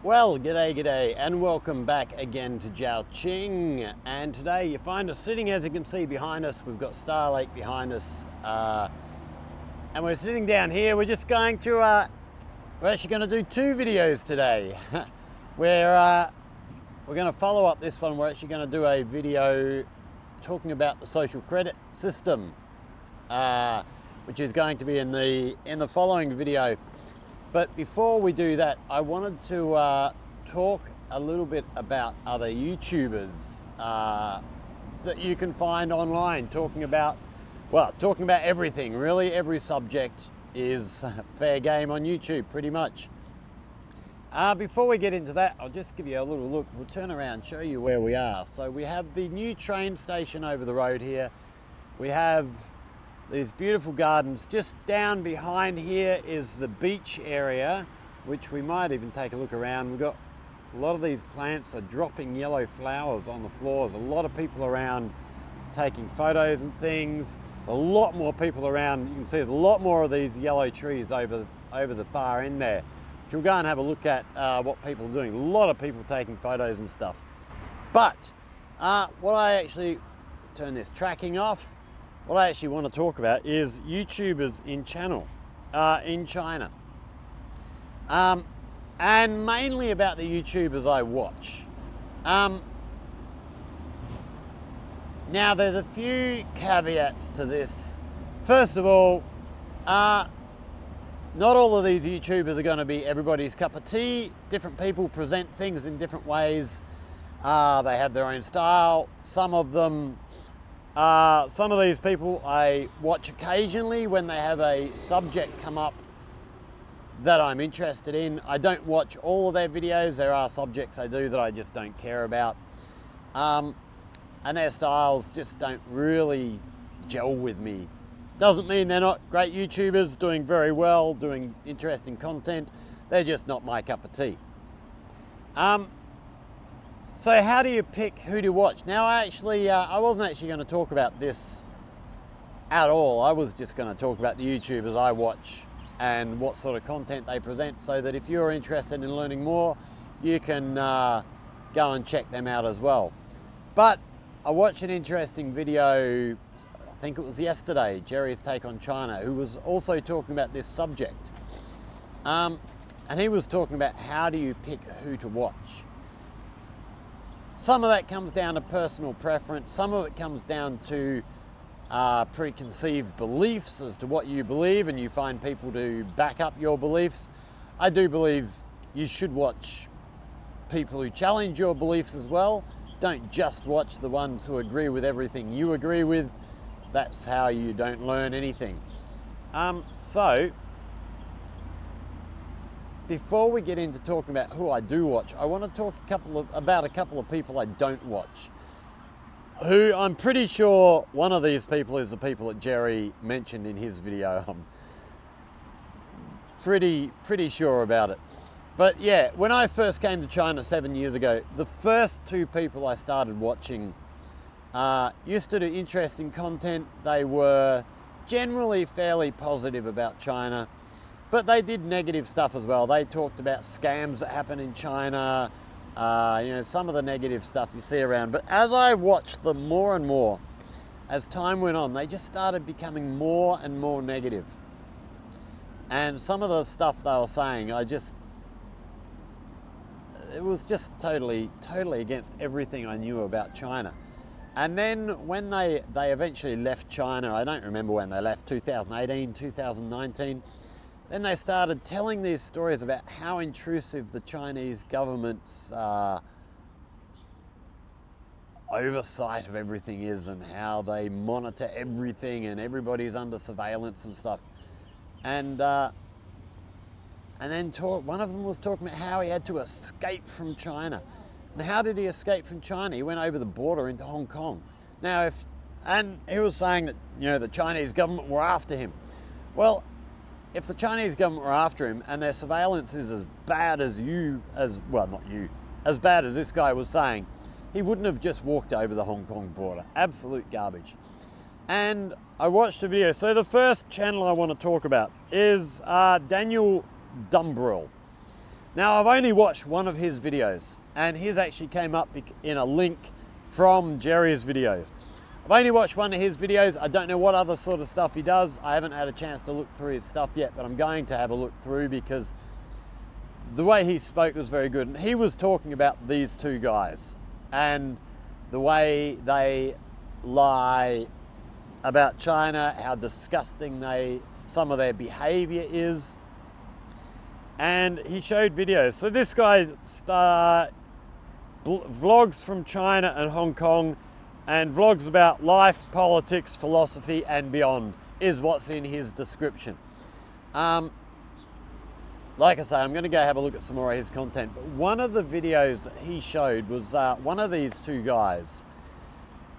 Well, g'day, and welcome back again to Jiangcheng. And today you find us sitting, as you can see behind us, we've got Star Lake behind us, and we're sitting down here. We're just going to, we're actually going to do two videos today. We're going to follow up this one. We're actually going to do a video talking about the social credit system, which is going to be in the following video. But before we do that, I wanted to talk a little bit about other YouTubers that you can find online talking about everything, really. Every subject is fair game on YouTube, pretty much. Before we get into that, I'll just give you a little look. We'll turn around, show you where we are. So we have the new train station over the road here. We have these beautiful gardens. Just down behind here is the beach area, which we might even take a look around. We've got a lot of these plants are dropping yellow flowers on the floors. A lot of people around taking photos and things. A lot more people around. You can see there's a lot more of these yellow trees over the far end there. Which we'll go and have a look at what people are doing. A lot of people taking photos and stuff. But what I actually, turn this tracking off. What I actually want to talk about is YouTubers in China, and mainly about the YouTubers I watch. Now there's a few caveats to this. First of all, not all of these YouTubers are going to be everybody's cup of tea. Different people present things in different ways. They have their own style. Some of these people I watch occasionally when they have a subject come up that I'm interested in. I don't watch all of their videos. There are subjects I do that I just don't care about. And their styles just don't really gel with me. Doesn't mean they're not great YouTubers doing very well, doing interesting content. They're just not my cup of tea. So how do you pick who to watch? Now I wasn't actually going to talk about this at all. I was just going to talk about the YouTubers I watch and what sort of content they present, so that if you're interested in learning more, you can go and check them out as well. But I watched an interesting video, I think it was yesterday, Jerry's Take on China, who was also talking about this subject. And he was talking about how do you pick who to watch. Some of that comes down to personal preference. Some of it comes down to preconceived beliefs as to what you believe, and you find people to back up your beliefs. I do believe you should watch people who challenge your beliefs as well. Don't just watch the ones who agree with everything you agree with. That's how you don't learn anything. So, before we get into talking about who I do watch, I want to talk about a couple of people I don't watch. Who I'm pretty sure one of these people is the people that Jerry mentioned in his video. I'm pretty sure about it. But yeah, when I first came to China 7 years ago, the first two people I started watching used to do interesting content. They were generally fairly positive about China, but they did negative stuff as well. They talked about scams that happen in China, some of the negative stuff you see around. But as I watched them more and more, as time went on, they just started becoming more and more negative. And some of the stuff they were saying, it was just totally against everything I knew about China. And then when they eventually left China, I don't remember when they left, 2018, 2019, then they started telling these stories about how intrusive the Chinese government's oversight of everything is, and how they monitor everything and everybody's under surveillance and stuff. And then one of them was talking about how he had to escape from China. And how did he escape from China? He went over the border into Hong Kong. Now, and he was saying that, the Chinese government were after him. Well, if the Chinese government were after him and their surveillance is as bad as as bad as this guy was saying, he wouldn't have just walked over the Hong Kong border. Absolute garbage. And I watched a video. So the first channel I want to talk about is Dumbrell. Now, I've only watched one of his videos, and his actually came up in a link from Jerry's video. I've only watched one of his videos. I don't know what other sort of stuff he does. I haven't had a chance to look through his stuff yet, but I'm going to have a look through because the way he spoke was very good. And he was talking about these two guys and the way they lie about China, how disgusting some of their behavior is. And he showed videos. So this guy vlogs from China and Hong Kong, and vlogs about life, politics, philosophy, and beyond is what's in his description. Like I say, I'm going to go have a look at some more of his content. But one of the videos that he showed was one of these two guys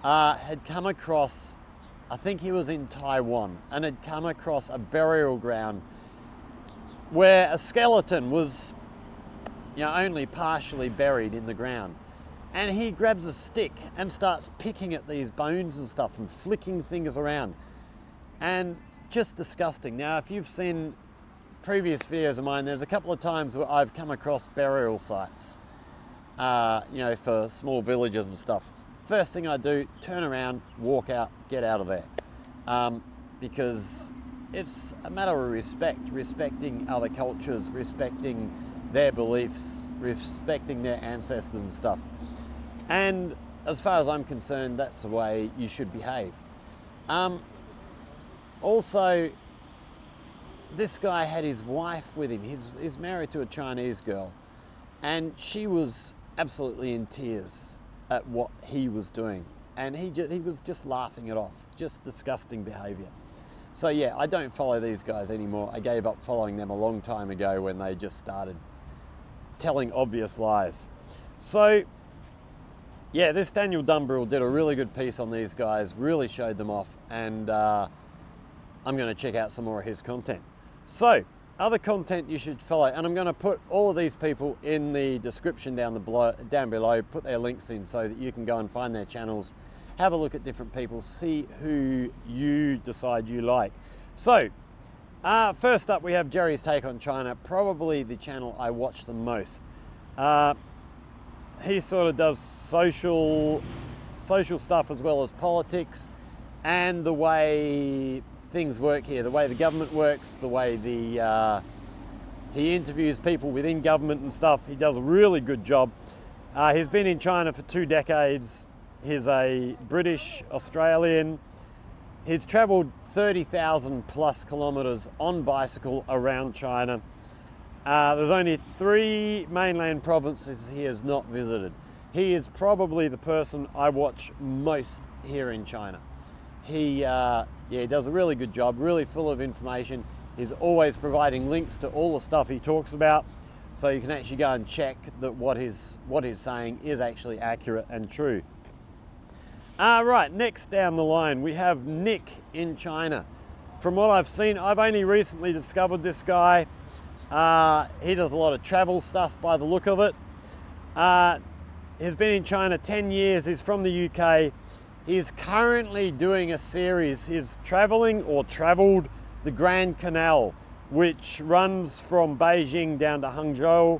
had come across, I think he was in Taiwan, and had come across a burial ground where a skeleton was, only partially buried in the ground. And he grabs a stick and starts picking at these bones and stuff and flicking things around. And just disgusting. Now, if you've seen previous videos of mine, there's a couple of times where I've come across burial sites, for small villages and stuff. First thing I do, turn around, walk out, get out of there. Because it's a matter of respecting other cultures, respecting their beliefs, respecting their ancestors and stuff. And as far as I'm concerned, that's the way you should behave. Also, this guy had his wife with him. He's married to a Chinese girl, and she was absolutely in tears at what he was doing. And he was just laughing it off, just disgusting behavior. So yeah, I don't follow these guys anymore. I gave up following them a long time ago when they just started telling obvious lies. So yeah, this Daniel Dumbrell did a really good piece on these guys, really showed them off, and I'm going to check out some more of his content. So, other content you should follow, and I'm going to put all of these people in the description down below, put their links in so that you can go and find their channels, have a look at different people, see who you decide you like. So, first up we have Jerry's Take on China, probably the channel I watch the most. He sort of does social stuff as well as politics, and the way things work here, the way the government works, the way he interviews people within government and stuff. He does a really good job. He's been in China for 2 decades. He's a British Australian. He's traveled 30,000 plus kilometers on bicycle around China. There's only 3 mainland provinces he has not visited. He is probably the person I watch most here in China. He does a really good job, really full of information. He's always providing links to all the stuff he talks about, so you can actually go and check that what he's saying is actually accurate and true. Right, next down the line we have Nick in China. From what I've seen, I've only recently discovered this guy. He does a lot of travel stuff by the look of it. He's been in China 10 years, he's from the UK. He's currently doing a series. He's traveling or traveled the Grand Canal, which runs from Beijing down to Hangzhou.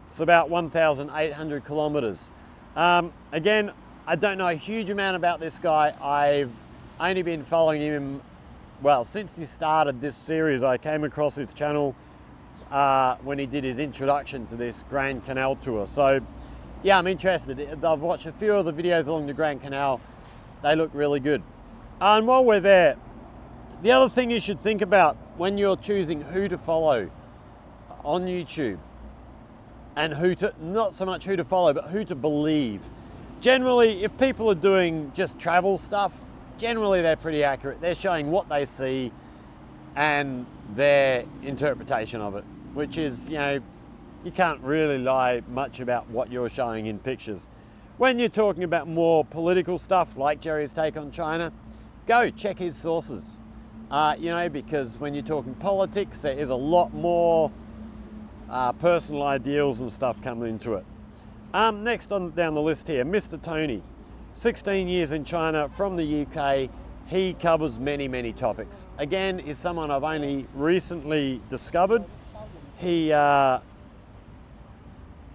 It's about 1,800 kilometers. Again, I don't know a huge amount about this guy. I've only been following him, well, since he started this series. I came across his channel when he did his introduction to this Grand Canal tour. So yeah, I'm interested. I've watched a few of the videos along the Grand Canal. They look really good. And while we're there, the other thing you should think about when you're choosing who to follow on YouTube, and not so much who to follow, but who to believe. Generally, if people are doing just travel stuff, generally they're pretty accurate. They're showing what they see and their interpretation of it, which is, you can't really lie much about what you're showing in pictures. When you're talking about more political stuff like Jerry's Take on China, go check his sources. Because when you're talking politics, there is a lot more personal ideals and stuff coming into it. Next on down the list here, Mr. Tony, 16 years in China from the UK. He covers many, many topics. Again, is someone I've only recently discovered. He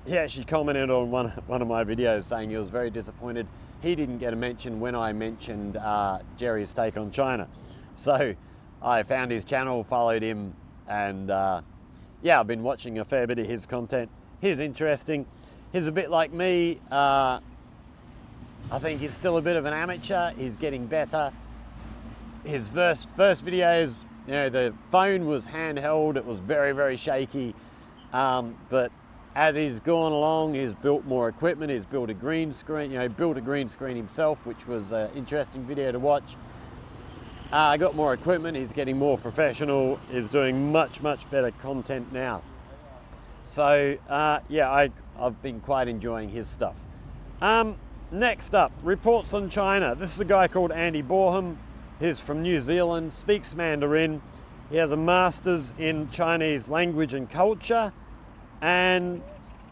he actually commented on one of my videos saying he was very disappointed he didn't get a mention when I mentioned Jerry's take on China. So I found his channel, followed him, and yeah, I've been watching a fair bit of his content. He's interesting. He's a bit like me. I think he's still a bit of an amateur. He's getting better. His first videos, you know, the phone was handheld. It was very, very shaky. But as he's gone along, he's built more equipment. He's built a green screen, you know, built a green screen himself, which was an interesting video to watch. Got more equipment. He's getting more professional. He's doing much, much better content now. So yeah, I've been quite enjoying his stuff. Next up, reports on China. This is a guy called Andy Boreham. He's from New Zealand, speaks Mandarin. He has a master's in Chinese language and culture. And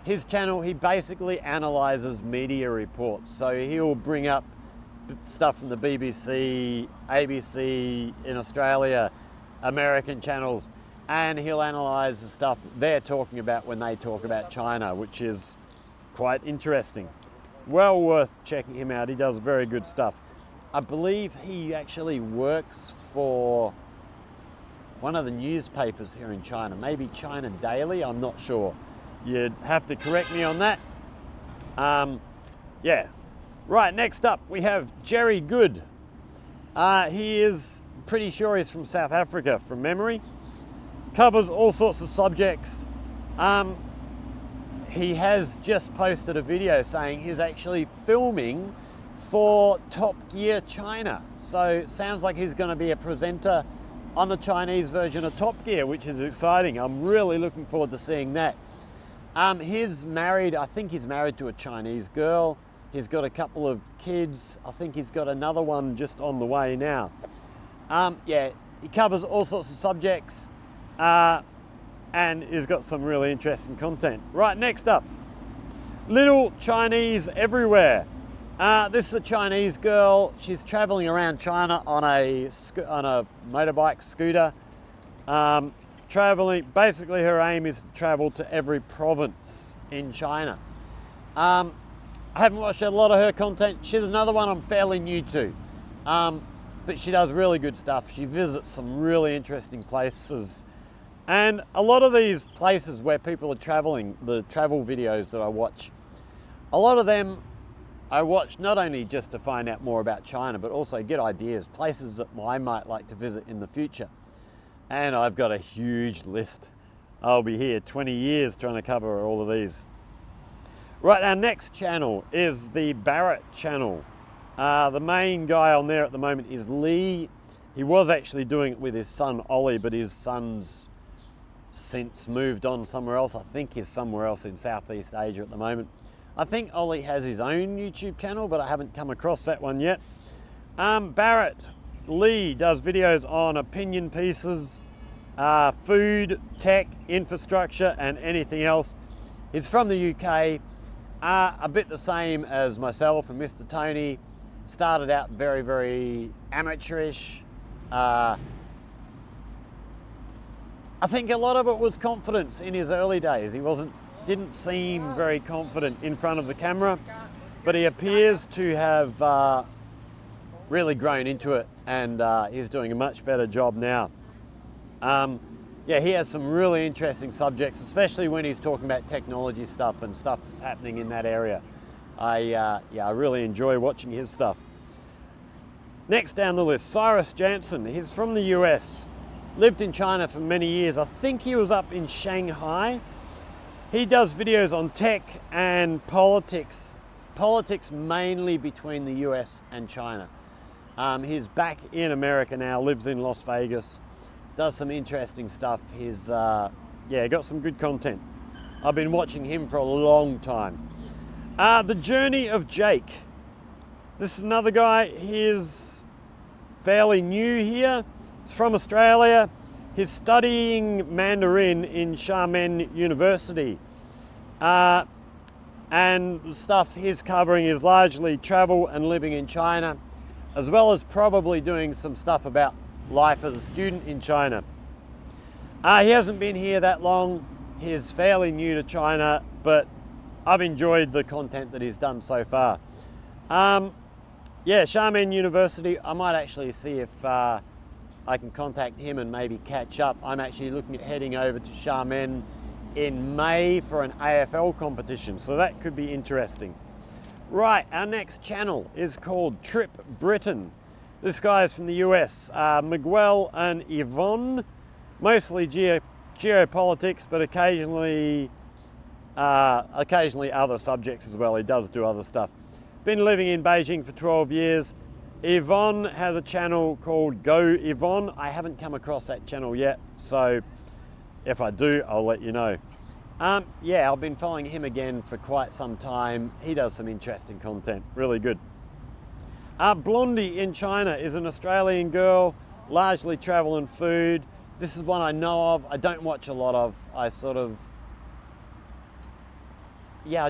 his channel, he basically analyzes media reports. So he'll bring up stuff from the BBC, ABC in Australia, American channels, and he'll analyze the stuff they're talking about when they talk about China, which is quite interesting. Well worth checking him out. He does very good stuff. I believe he actually works for one of the newspapers here in China, maybe China Daily, I'm not sure. You'd have to correct me on that. Yeah. Right, next up we have Jerry Good. He is pretty sure he's from South Africa from memory. Covers all sorts of subjects. He has just posted a video saying he's actually filming for Top Gear China. So it sounds like he's going to be a presenter on the Chinese version of Top Gear, which is exciting. I'm really looking forward to seeing that. He's married, I think he's married to a Chinese girl. He's got a couple of kids. I think he's got another one just on the way now. Yeah, he covers all sorts of subjects and he's got some really interesting content. Right, next up, Little Chinese Everywhere. This is a Chinese girl. She's traveling around China on a motorbike scooter. Basically her aim is to travel to every province in China. I haven't watched a lot of her content. She's another one I'm fairly new to, but she does really good stuff. She visits some really interesting places, and a lot of these places where people are traveling, the travel videos that I watch, a lot of them I watch not only just to find out more about China, but also get ideas, places that I might like to visit in the future. And I've got a huge list. I'll be here 20 years trying to cover all of these. Right, our next channel is the Barrett channel. The main guy on there at the moment is Lee. He was actually doing it with his son Ollie, but his son's since moved on somewhere else. I think he's somewhere else in Southeast Asia at the moment. I think Ollie has his own YouTube channel, but I haven't come across that one yet. Barrett Lee does videos on opinion pieces, food, tech, infrastructure, and anything else. He's from the UK, a bit the same as myself and Mr. Tony. Started out very, very amateurish. I think a lot of it was confidence in his early days. He didn't seem very confident in front of the camera, but he appears to have really grown into it, and he's doing a much better job now. Yeah, he has some really interesting subjects, especially when he's talking about technology stuff and stuff that's happening in that area. I really enjoy watching his stuff. Next down the list, Cyrus Jansen. He's from the US, lived in China for many years. I think he was up in Shanghai. He does videos on tech and politics mainly between the US and China. He's back in America now, lives in Las Vegas, does some interesting stuff. He's got some good content. I've been watching him for a long time. The Journey of Jake. This is another guy. He's fairly new here. He's from Australia. He's studying Mandarin in Xiamen University. And the stuff he's covering is largely travel and living in China, as well as probably doing some stuff about life as a student in China. He hasn't been here that long. He's fairly new to China, but I've enjoyed the content that he's done so far. Yeah, Xiamen University, I might actually see if I can contact him and maybe catch up. I'm actually looking at heading over to Xiamen in May for an AFL competition, so that could be interesting. Right, our next channel is called Trip Britain. This guy is from the US, Miguel and Yvonne, mostly geopolitics, but occasionally other subjects as well. He does do other stuff. Been living in Beijing for 12 years. Yvonne has a channel called Go Yvonne. I haven't come across that channel yet, so if I do, I'll let you know. Yeah, I've been following him again for quite some time. He does some interesting content, really good. Blondie in China is an Australian girl, largely travel and food. This is one I know of. I don't watch a lot of. I sort of, yeah,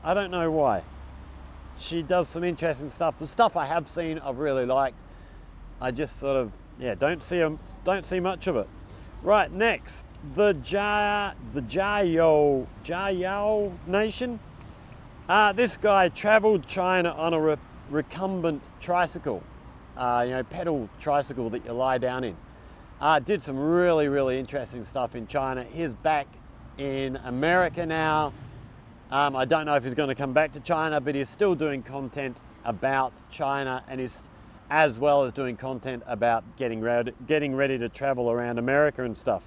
I don't know why. She does some interesting stuff. The stuff I have seen, I've really liked. I just sort of, yeah, don't see much of it. Right, next, the Jiao Nation. This guy traveled China on a recumbent tricycle, pedal tricycle that you lie down in. Did some really interesting stuff in China. He's back in America now. I don't know if he's going to come back to China, but he's still doing content about China, and is as well as doing content about getting ready to travel around America and stuff.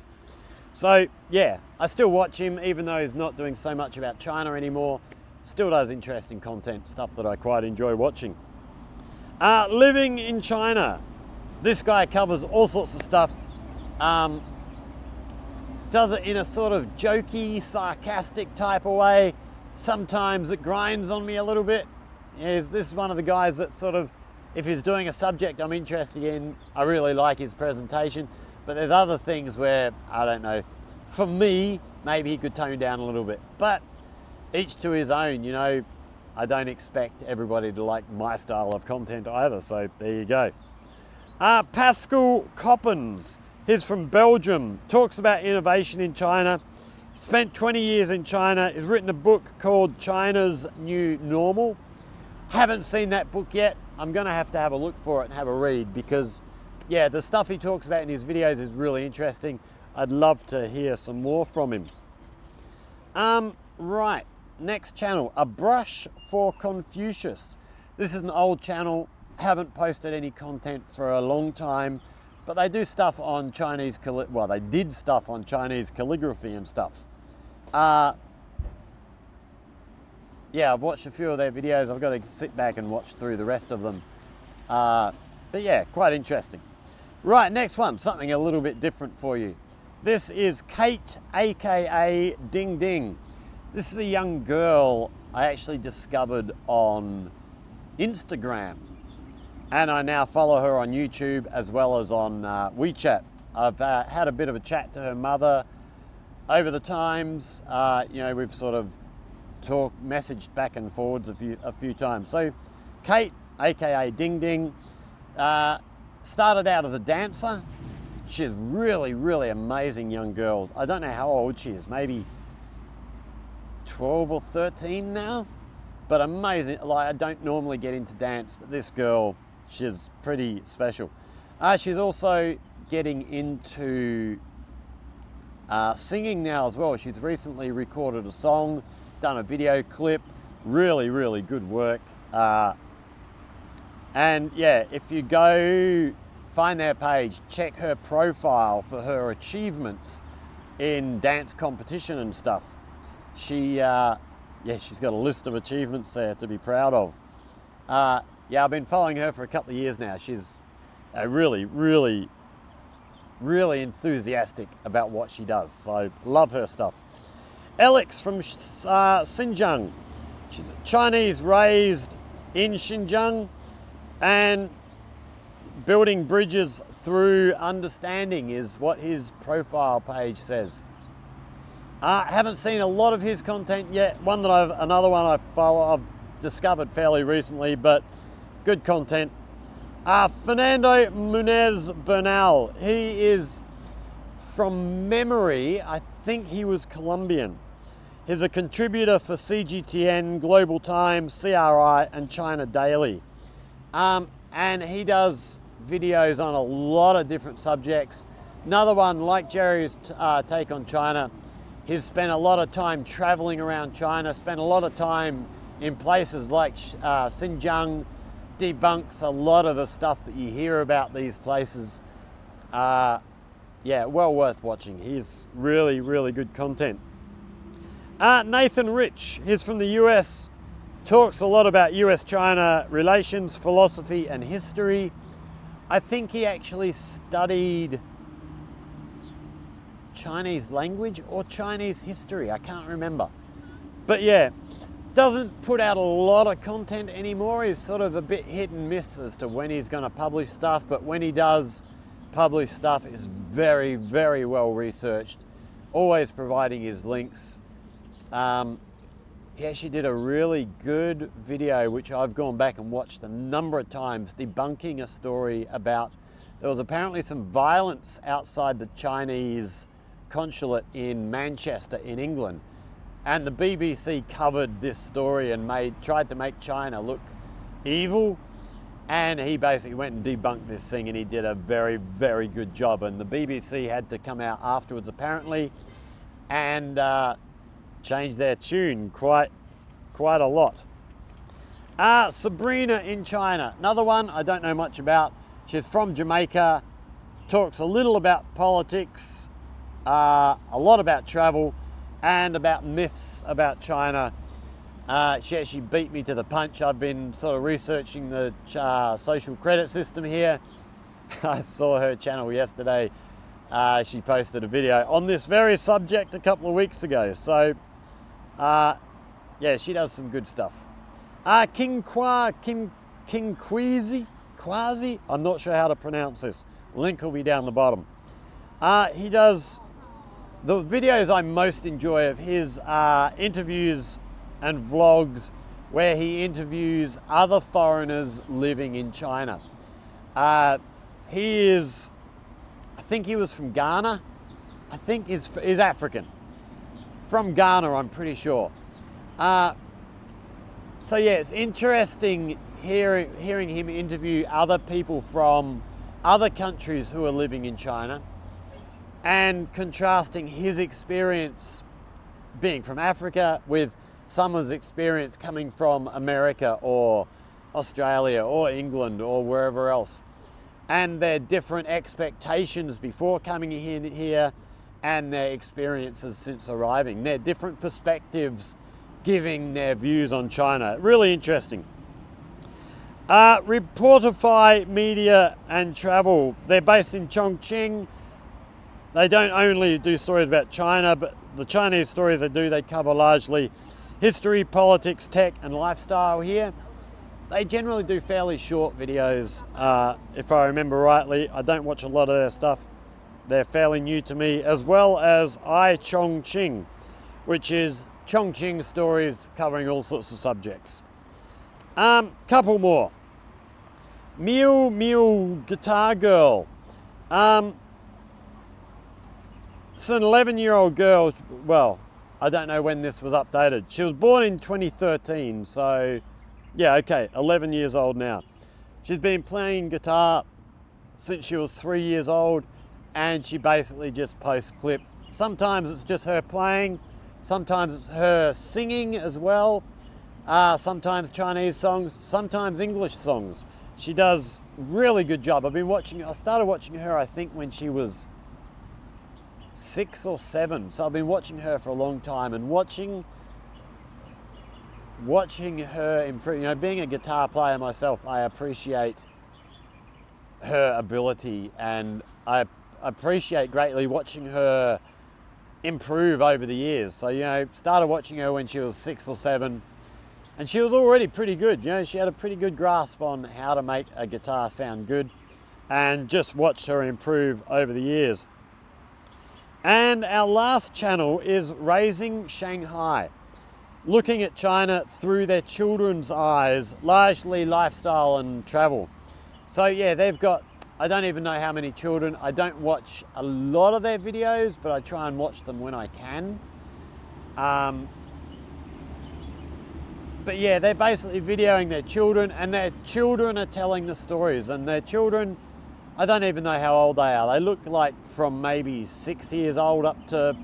So yeah, I still watch him, even though he's not doing so much about China anymore. Still does interesting content, stuff that I quite enjoy watching. Living in China. This guy covers all sorts of stuff. Does it in a sort of jokey, sarcastic type of way. Sometimes it grinds on me a little bit. This is one of the guys that sort of, if he's doing a subject I'm interested in, I really like his presentation. But there's other things where, I don't know, for me, maybe he could tone down a little bit. But each to his own, you know. I don't expect everybody to like my style of content either, so there you go. Pascal Coppens, he's from Belgium, talks about innovation in China, spent 20 years in China, has written a book called China's New Normal. Haven't seen that book yet. I'm gonna have to have a look for it and have a read, because yeah, the stuff he talks about in his videos is really interesting. I'd love to hear some more from him. Right, next channel, A Brush for Confucius. This is an old channel, haven't posted any content for a long time, but they do stuff on Chinese, well, they did stuff on Chinese calligraphy and stuff. Yeah, I've watched a few of their videos. I've got to sit back and watch through the rest of them. But yeah, quite interesting. Right, next one, something a little bit different for you. This is Kate, AKA Ding Ding. This is a young girl I actually discovered on Instagram, and I now follow her on YouTube as well as on WeChat. I've had a bit of a chat to her mother over the times. You know, we've sort of messaged back and forwards a few times. So Kate, AKA Ding Ding, started out as a dancer. She's really amazing young girl. I don't know how old she is, maybe 12 or 13 now, but amazing. Like, I don't normally get into dance, but this girl, she's pretty special. She's also getting into singing now as well. She's recently recorded a song, done a video clip, really good work. And yeah, if you go find their page, check her profile for her achievements in dance competition and stuff. She's got a list of achievements there to be proud of. Yeah, I've been following her for a couple of years now. She's really enthusiastic about what she does, so love her stuff. Alex from Xinjiang. She's Chinese, raised in Xinjiang, and building bridges through understanding is what his profile page says. Haven't seen a lot of his content yet. Another one I've discovered fairly recently, but good content. Fernando Munez Bernal. He is, from memory, I think he was Colombian. He's a contributor for CGTN, Global Times, CRI, and China Daily. And he does videos on a lot of different subjects. Another one, like Jerry's take on China, he's spent a lot of time traveling around China, spent a lot of time in places like Xinjiang, debunks a lot of the stuff that you hear about these places. Yeah, well worth watching. He's really, really good content. Nathan Rich, he's from the US, talks a lot about US-China relations, philosophy, and history. I think he actually studied Chinese language or Chinese history, I can't remember. But yeah, doesn't put out a lot of content anymore. He's sort of a bit hit and miss as to when he's going to publish stuff, but when he does publish stuff, it's very, very well researched, always providing his links. He actually did a really good video, which I've gone back and watched a number of times, debunking a story about there was apparently some violence outside the Chinese consulate in Manchester in England. And the BBC covered this story and tried to make China look evil. And he basically went and debunked this thing, and he did a very, very good job. And the BBC had to come out afterwards, apparently, and change their tune quite a lot. Sabrina in China, another one I don't know much about. She's from Jamaica, talks a little about politics, a lot about travel, and about myths about China. She actually beat me to the punch. I've been sort of researching the social credit system here. I saw her channel yesterday. She posted a video on this very subject a couple of weeks ago. So, yeah, she does some good stuff. King Quasi, I'm not sure how to pronounce this. Link will be down the bottom. He does the videos I most enjoy of his interviews and vlogs where he interviews other foreigners living in China. He is, I think he was from Ghana. I think he's African. From Ghana, I'm pretty sure. So yeah, it's interesting hearing him interview other people from other countries who are living in China and contrasting his experience being from Africa with someone's experience coming from America or Australia or England or wherever else, and their different expectations before coming in here and their experiences since arriving, their different perspectives giving their views on China. Really interesting. Reportify Media and Travel. They're based in Jiangcheng. They don't only do stories about China, but the Chinese stories they cover largely history, politics, tech, and lifestyle here. They generally do fairly short videos, if I remember rightly. I don't watch a lot of their stuff. They're fairly new to me, as well as Chongqing, which is Chongqing stories covering all sorts of subjects. Couple more. Mew Guitar Girl. It's an 11-year-old girl. Well, I don't know when this was updated. She was born in 2013, so yeah, okay, 11 years old now. She's been playing guitar since she was 3 years old, and she basically just posts clips. Sometimes it's just her playing, sometimes it's her singing as well, sometimes Chinese songs, sometimes English songs. She does a really good job. I started watching her, I think, when she was 6 or 7, so I've been watching her for a long time, and watching her improve. You know, being a guitar player myself, I appreciate her ability, and I appreciate greatly watching her improve over the years. So, you know, started watching her when she was 6 or 7, and she was already pretty good. You know, she had a pretty good grasp on how to make a guitar sound good, and just watched her improve over the years. And our last channel is Raising Shanghai, looking at China through their children's eyes, largely lifestyle and travel. So yeah, they've got, I don't even know how many children. I don't watch a lot of their videos, but I try and watch them when I can. But yeah, they're basically videoing their children, and their children are telling the stories, and their children, I don't even know how old they are. They look like from maybe 6 years old up to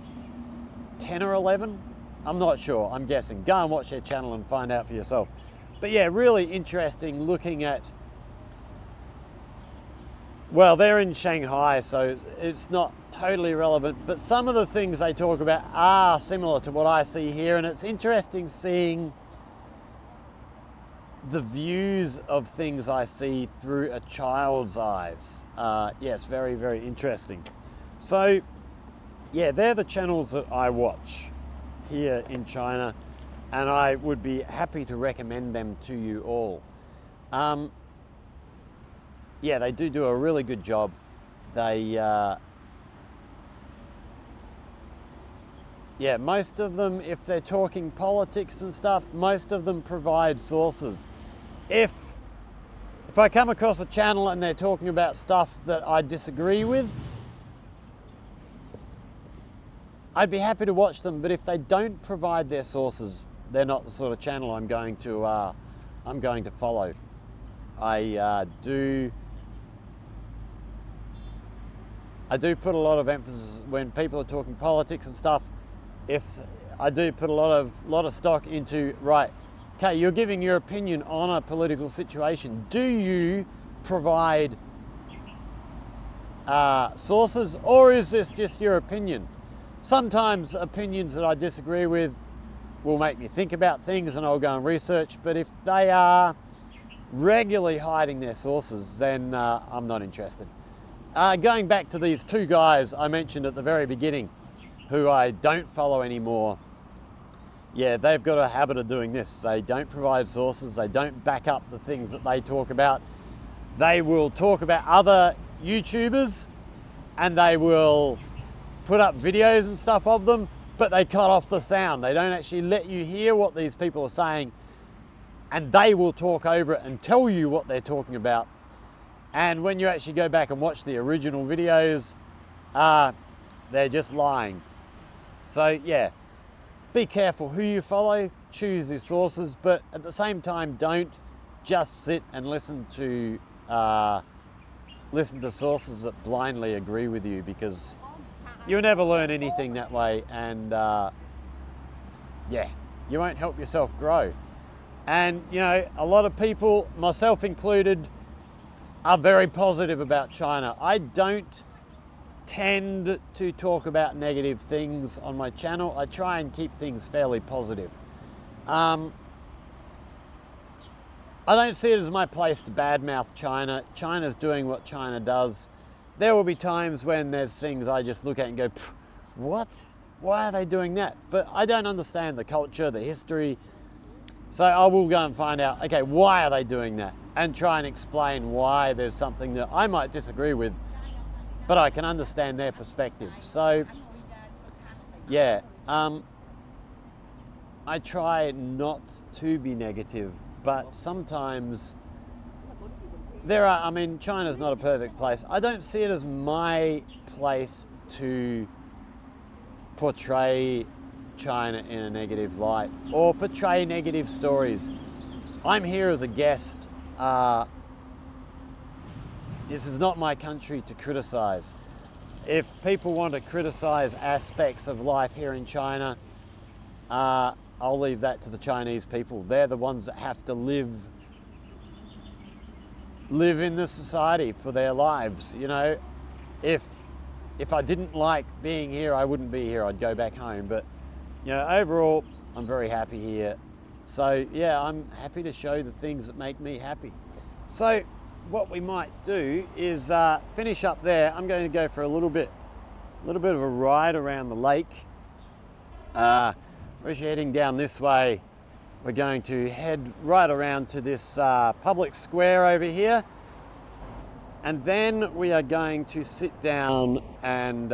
10 or 11. I'm not sure, I'm guessing. Go and watch their channel and find out for yourself. But yeah, really interesting looking at, well, they're in Shanghai, so it's not totally relevant, but some of the things they talk about are similar to what I see here, and it's interesting seeing the views of things I see through a child's eyes. Yes, very, very interesting. So yeah, they're the channels that I watch here in China, and I would be happy to recommend them to you all. Yeah, they do a really good job. They, yeah, most of them, if they're talking politics and stuff, most of them provide sources. If I come across a channel and they're talking about stuff that I disagree with, I'd be happy to watch them, but if they don't provide their sources, they're not the sort of channel I'm going to follow. I do put a lot of emphasis when people are talking politics and stuff. If I do put a lot of stock into, right, okay, you're giving your opinion on a political situation. Do you provide sources, or is this just your opinion? Sometimes opinions that I disagree with will make me think about things and I'll go and research, but if they are regularly hiding their sources, then I'm not interested. Going back to these two guys I mentioned at the very beginning, who I don't follow anymore, yeah, they've got a habit of doing this. They don't provide sources, they don't back up the things that they talk about. They will talk about other YouTubers and they will put up videos and stuff of them, but they cut off the sound. They don't actually let you hear what these people are saying, and they will talk over it and tell you what they're talking about. And when you actually go back and watch the original videos, they're just lying. So yeah, be careful who you follow, choose your sources, but at the same time, don't just sit and listen to sources that blindly agree with you, because you'll never learn anything that way, and yeah, you won't help yourself grow. And you know, a lot of people, myself included, are very positive about China. I don't tend to talk about negative things on my channel. I try and keep things fairly positive. I don't see it as my place to badmouth China. China's doing what China does. There will be times when there's things I just look at and go, what? Why are they doing that? But I don't understand the culture, the history. So I will go and find out, okay, why are they doing that? And try and explain why there's something that I might disagree with, but I can understand their perspective. So yeah, I try not to be negative, but sometimes I mean, China's not a perfect place. I don't see it as my place to portray China in a negative light or portray negative stories. I'm here as a guest. This is not my country to criticize. If people want to criticize aspects of life here in China, I'll leave that to the Chinese people. They're the ones that have to live in this society for their lives. You know, if I didn't like being here, I wouldn't be here. I'd go back home. But you know, overall, I'm very happy here. So yeah, I'm happy to show the things that make me happy. So what we might do is finish up there. I'm going to go for a little bit of a ride around the lake. We're actually heading down this way. We're going to head right around to this public square over here, and then we are going to sit down and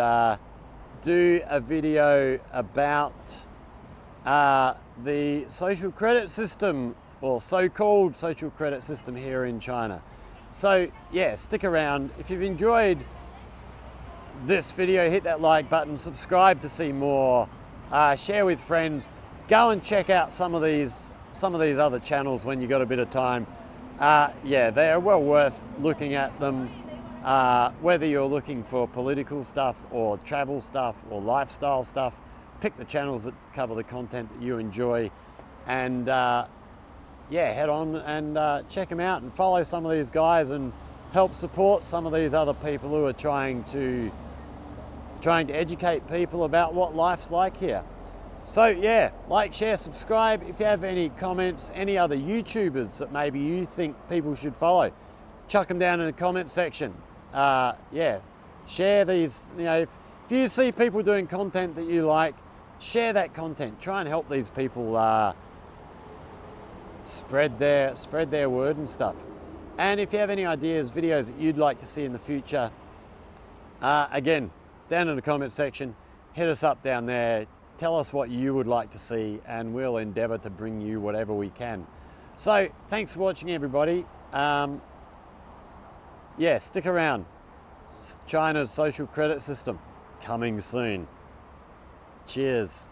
do a video about the social credit system, or so-called social credit system here in China. So yeah, stick around. If you've enjoyed this video, hit that like button, subscribe to see more, share with friends, go and check out some of these some of these other channels when you got a bit of time. Yeah, they're well worth looking at them. Whether you're looking for political stuff or travel stuff or lifestyle stuff, pick the channels that cover the content that you enjoy, and yeah, head on and check them out and follow some of these guys and help support some of these other people who are trying to educate people about what life's like here. So yeah, like, share, subscribe. If you have any comments, any other YouTubers that maybe you think people should follow, chuck them down in the comment section. Yeah, share these, you know, if you see people doing content that you like, share that content. Try and help these people spread their word and stuff. And if you have any ideas, videos that you'd like to see in the future, again, down in the comment section, hit us up down there. Tell us what you would like to see, and we'll endeavour to bring you whatever we can. So thanks for watching, everybody. Yeah, stick around. China's social credit system coming soon. Cheers.